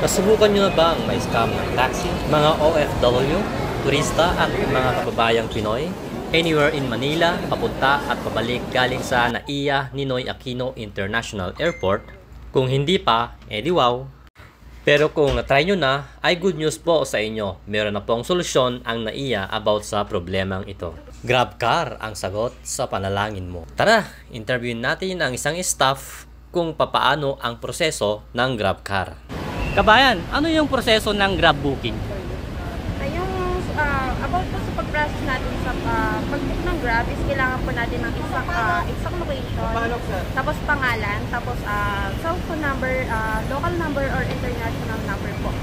Nasubukan nyo na ba ang may scam ng taxi? Mga OFW, turista at mga kababayang Pinoy? Anywhere in Manila, papunta at pabalik galing sa NAIA Ninoy Aquino International Airport? Kung hindi pa, edi wow! Pero kung na-try nyo na, ay good news po sa inyo. Meron na pong solusyon ang NAIA about sa problemang ito. GrabCar ang sagot sa panalangin mo. Tara, interviewin natin ang isang staff kung papaano ang proseso ng GrabCar. Kabayan, ano yung proseso ng Grab booking? About po sa pag-process natin sa pag-book ng Grab is kailangan po natin ng exact location, tapos pangalan, tapos cellphone number, local number or international number po.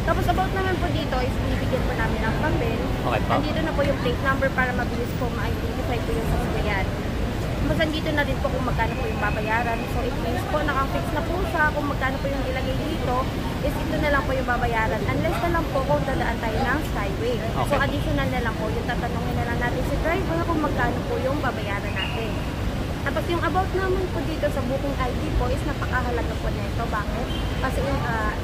Tapos about naman po dito is binibigyan po namin ng pambil. Okay po. Nandito na po yung plate number para mabilis po ma-identify po yung sasakyan. Tapos nandito na din po kung magkano po yung babayaran. So it means po nakafix na po siya kung magkano po yung ilagay dito is ito na lang po yung babayaran. Unless na lang po kung dadaan tayo ng skyway. Okay. So additional na lang po yung tatanungin na lang natin si driver kung magkano po yung babayaran natin. Tapos yung about naman po dito sa booking ID po is napakahalaga po na ito. Bakit? Kasi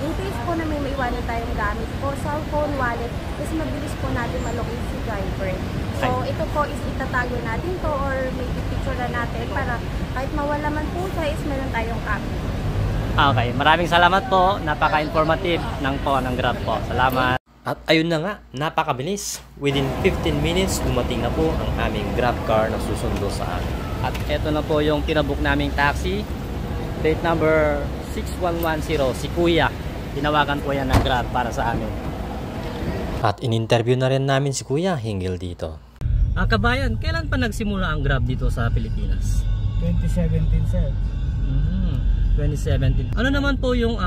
in case po na may maiwanan tayong gamit po, cellphone, wallet, is mabilis po natin malocate si driver. So ito po is itatago natin to or may picture na natin para kahit mawala man po siya is meron tayong copy. Okay, maraming salamat po. Napaka-informative ng Grab po. Salamat. At ayun na nga, napakabilis. Within 15 minutes, dumating na po ang aming Grab car na susundo sa amin. At eto na po yung tinabook naming taxi. Plate number 6110, si Kuya. Tinawagan po yan ng Grab para sa amin. At in-interview na rin namin si Kuya hinggil dito. Kabayan, kailan pa nagsimula ang Grab dito sa Pilipinas? 2017, sir. 2017. Ano naman po yung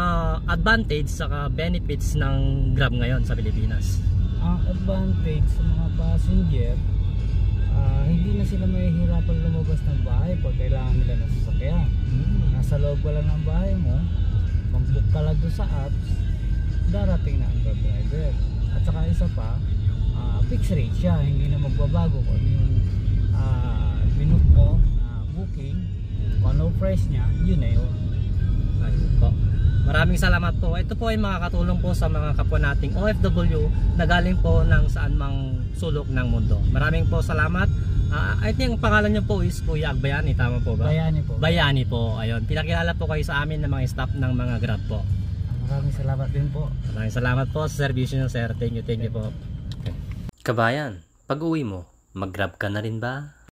advantage saka benefits ng Grab ngayon sa Pilipinas? Ang advantage sa mga passenger, hindi na sila mahihirapan lumabas ng bahay pag kailangan nila ng sasakyan. Nasa loob ka lang ng bahay mo, mag-book ka lang doon sa apps, darating na ang Grab driver. At saka isa pa, fixed rate siya, hindi na magbabago kung ano yung binook mo na booking, kung ano price niya, yun na yun. Ayun po. Maraming salamat po. Ito po ay makakatulong po sa mga kapwa nating OFW na galing po ng saan mang sulok ng mundo. Maraming po salamat. I think ang pangalan niyo po is Kuya Agbayani, tama po ba? Bayani po. Bayani po. Ayun. Pinakilala po kayo sa amin ng mga staff ng mga Grab po. Maraming salamat din po. Maraming salamat po sa servisyo niyo, sir. Thank you po. Okay. Kabayan, pag uwi mo, mag-Grab ka na rin ba?